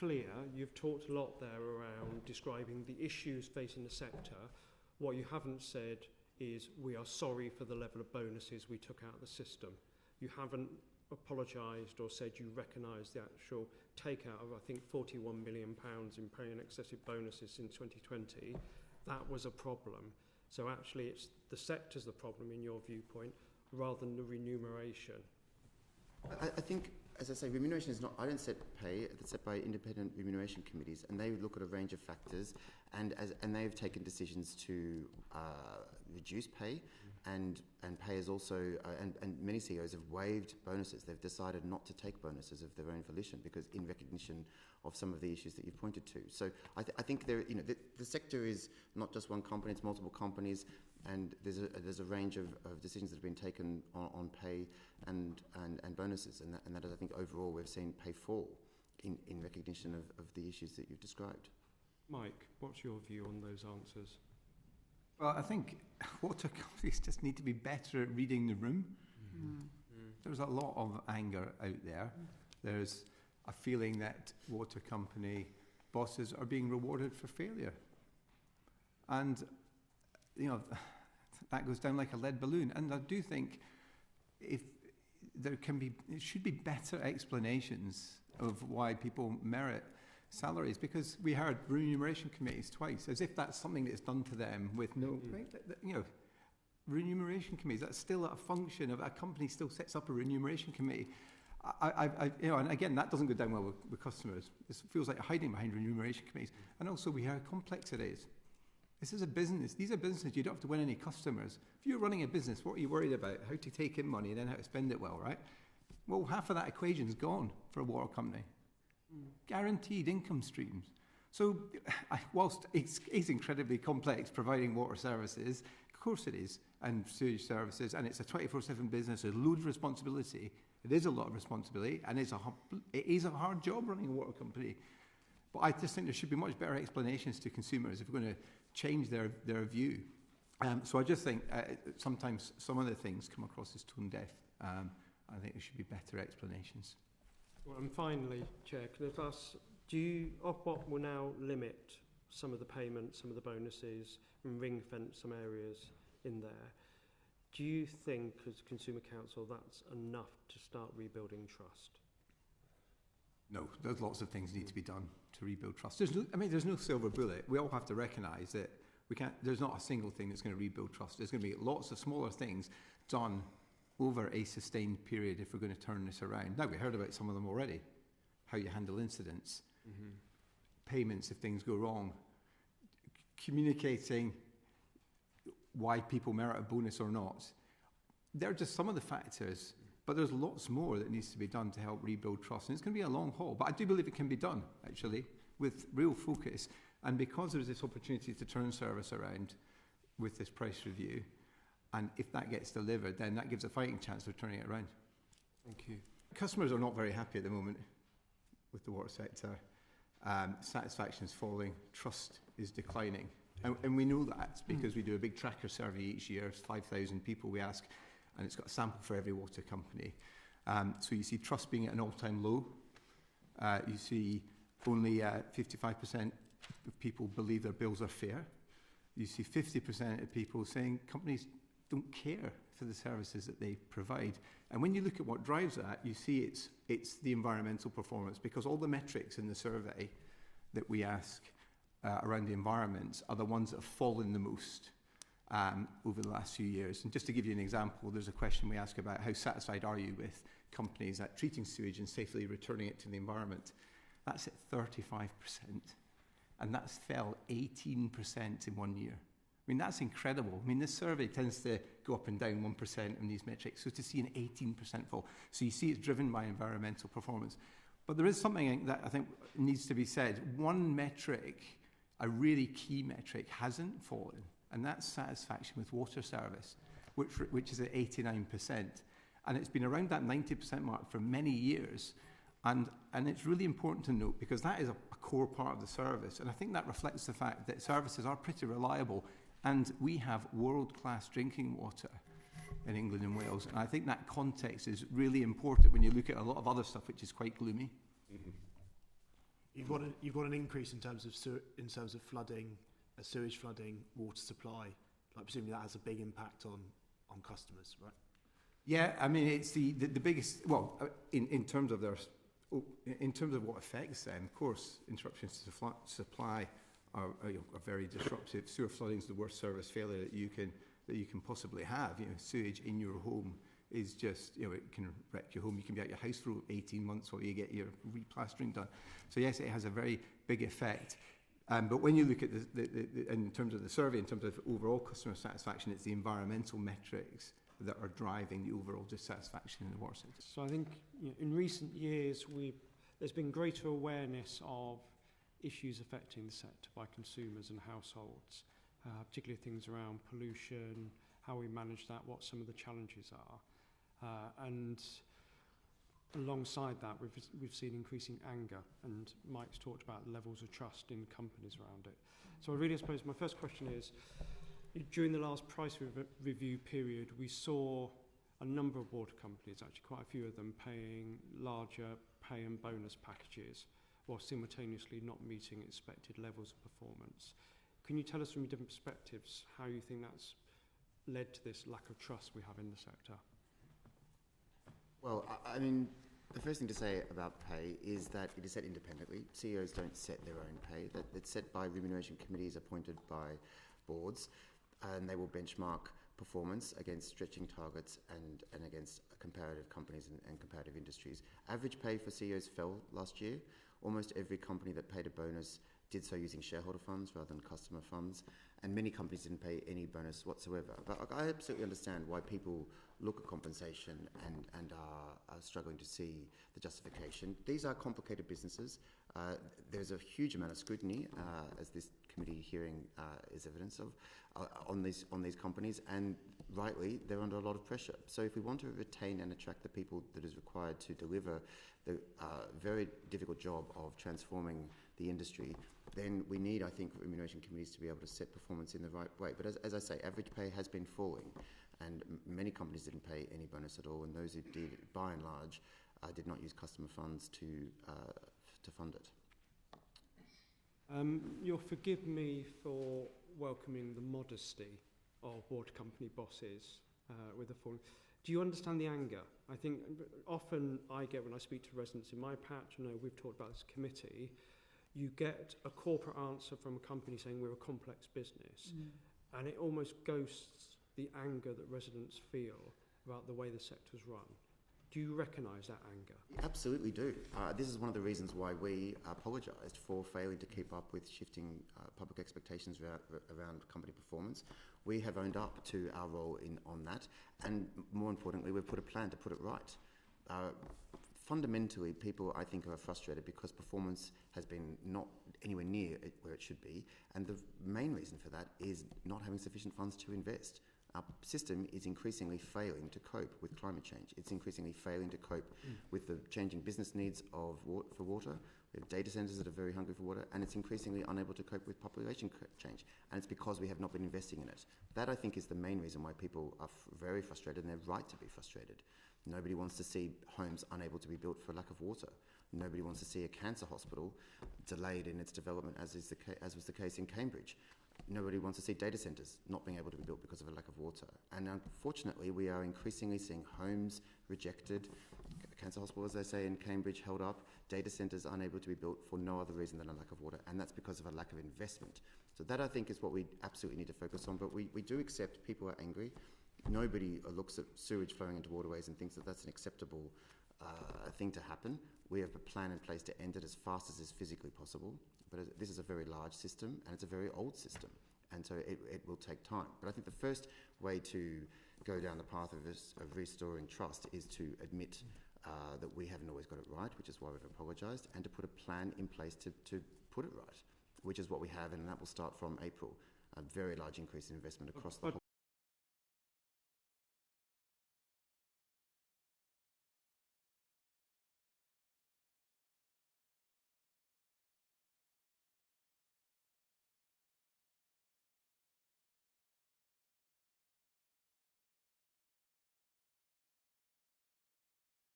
clear, you've talked a lot there around describing the issues facing the sector. What you haven't said is we are sorry for the level of bonuses we took out of the system. You haven't apologised or said you recognise the actual takeout of, I think, £41 million in paying excessive bonuses in 2020. That was a problem. So actually it's the sector's the problem in your viewpoint rather than the remuneration. I think, as I say, remuneration is not, I don't set pay, it's set by independent remuneration committees, and they look at a range of factors, and they've taken decisions to reduce pay, and payers also, and many CEOs have waived bonuses. They've decided not to take bonuses of their own volition because in recognition of some of the issues that you've pointed to. So I think there, the sector is not just one company; it's multiple companies, and there's a range of decisions that have been taken on pay and bonuses, and that is, I think, overall we've seen pay fall in recognition of the issues that you've described. Mike, what's your view on those answers? Well, I think water companies just need to be better at reading the room. There's a lot of anger out there. There's a feeling that water company bosses are being rewarded for failure. And, that goes down like a lead balloon. And I do think it should be better explanations of why people merit salaries, because we heard remuneration committees twice, as if that's something that's done to them with no, right? Remuneration committees, that's still a function of a company still sets up a remuneration committee. And again, that doesn't go down well with customers. It feels like hiding behind remuneration committees. And also we hear how complex it is. This is a business. These are businesses. You don't have to win any customers. If you're running a business, what are you worried about? How to take in money and then how to spend it well, right? Well, half of that equation is gone for a water company. Guaranteed income streams. So whilst it's incredibly complex providing water services, of course it is, and sewage services, and it's a 24/7 business, there's loads of responsibility. It is a lot of responsibility, and it is a hard job running a water company. But I just think there should be much better explanations to consumers if we're going to change their view. So I just think sometimes some of the things come across as tone deaf. I think there should be better explanations. Well, and finally, Chair, can I ask, Ofwat will now limit some of the payments, some of the bonuses, and ring-fence some areas in there. Do you think, as Consumer Council, that's enough to start rebuilding trust? No, there's lots of things need to be done to rebuild trust. There's no silver bullet. We all have to recognise that there's not a single thing that's going to rebuild trust. There's going to be lots of smaller things done over a sustained period if we're going to turn this around. Now, we heard about some of them already. How you handle incidents, payments if things go wrong, communicating why people merit a bonus or not. They're just some of the factors, but there's lots more that needs to be done to help rebuild trust. And it's going to be a long haul, but I do believe it can be done, actually, with real focus. And because there's this opportunity to turn service around with this price review, and if that gets delivered, then that gives a fighting chance of turning it around. Thank you. Customers are not very happy at the moment with the water sector. Satisfaction is falling, trust is declining. And we know that because we do a big tracker survey each year. It's 5,000 people we ask, and it's got a sample for every water company. So you see trust being at an all-time low. You see only 55% of people believe their bills are fair. You see 50% of people saying companies don't care for the services that they provide. And when you look at what drives that, you see it's the environmental performance, because all the metrics in the survey that we ask around the environment are the ones that have fallen the most over the last few years. And just to give you an example, there's a question we ask about how satisfied are you with companies at treating sewage and safely returning it to the environment. That's at 35%. And that's fell 18% in 1 year. I mean, that's incredible. I mean, this survey tends to go up and down 1% in these metrics. So to see an 18% fall. So you see it's driven by environmental performance. But there is something that I think needs to be said. One metric, a really key metric, hasn't fallen. And that's satisfaction with water service, which is at 89%. And it's been around that 90% mark for many years. And it's really important to note, because that is a core part of the service. And I think that reflects the fact that services are pretty reliable. And we have world-class drinking water in England and Wales. And I think that context is really important when you look at a lot of other stuff which is quite gloomy. you've got an increase in terms of flooding, sewage flooding, water supply. Like presumably that has a big impact on customers, right? Yeah, I mean it's the biggest. Well, in terms of what affects them, of course, interruptions to supply are very disruptive. Sewer flooding is the worst service failure that you can possibly have. Sewage in your home is just, it can wreck your home. You can be at your house for 18 months while you get your replastering done. So yes, it has a very big effect. But when you look at in terms of the survey, in terms of overall customer satisfaction, it's the environmental metrics that are driving the overall dissatisfaction in the water sector. So I think in recent years there's been greater awareness of issues affecting the sector by consumers and households, particularly things around pollution, how we manage that, what some of the challenges are. And alongside that, we've seen increasing anger, and Mike's talked about levels of trust in companies around it. So I suppose my first question is, during the last price review period, we saw a number of water companies, actually quite a few of them, paying larger pay and bonus packages while simultaneously not meeting expected levels of performance. Can you tell us from your different perspectives how you think that's led to this lack of trust we have in the sector? Well, I mean, the first thing to say about pay is that it is set independently. CEOs don't set their own pay. It's set by remuneration committees appointed by boards, and they will benchmark performance against stretching targets and against comparative companies and comparative industries. Average pay for CEOs fell last year. Almost every company that paid a bonus did so using shareholder funds rather than customer funds, and many companies didn't pay any bonus whatsoever. But I absolutely understand why people look at compensation and are struggling to see the justification. These are complicated businesses. There's a huge amount of scrutiny, as this committee hearing is evidence of, on these companies, and rightly, they're under a lot of pressure. So if we want to retain and attract the people that is required to deliver the very difficult job of transforming the industry, then we need, I think, remuneration committees to be able to set performance in the right way. But as I say, average pay has been falling, and many companies didn't pay any bonus at all, and those who did, by and large, did not use customer funds to fund it. You'll forgive me for welcoming the modesty of water company bosses with the fall. Do you understand the anger? I think often I get, when I speak to residents in my patch, we've talked about this committee, you get a corporate answer from a company saying we're a complex business, and it almost ghosts the anger that residents feel about the way the sector's run. Do you recognise that anger? We absolutely do. This is one of the reasons why we apologised for failing to keep up with shifting public expectations around company performance. We have owned up to our role on that, and more importantly, we've put a plan to put it right. Fundamentally, people, I think, are frustrated because performance has been not anywhere near where it should be, and the main reason for that is not having sufficient funds to invest. Our system is increasingly failing to cope with climate change. It's increasingly failing to cope with the changing business needs for water. We have data centres that are very hungry for water, and it's increasingly unable to cope with population change. And it's because we have not been investing in it. That, I think, is the main reason why people are very frustrated, and they're right to be frustrated. Nobody wants to see homes unable to be built for lack of water. Nobody wants to see a cancer hospital delayed in its development, as was the case in Cambridge. Nobody wants to see data centres not being able to be built because of a lack of water. And unfortunately, we are increasingly seeing homes rejected, cancer hospital, as they say, in Cambridge held up, data centres unable to be built for no other reason than a lack of water, and that's because of a lack of investment. So that, I think, is what we absolutely need to focus on, but we do accept people are angry. Nobody looks at sewage flowing into waterways and thinks that that's an acceptable thing to happen. We have a plan in place to end it as fast as is physically possible, but this is a very large system, and it's a very old system, and so it will take time. But I think the first way to go down the path of restoring trust is to admit that we haven't always got it right, which is why we've apologised, and to put a plan in place to put it right, which is what we have, and that will start from April. A very large increase in investment across the whole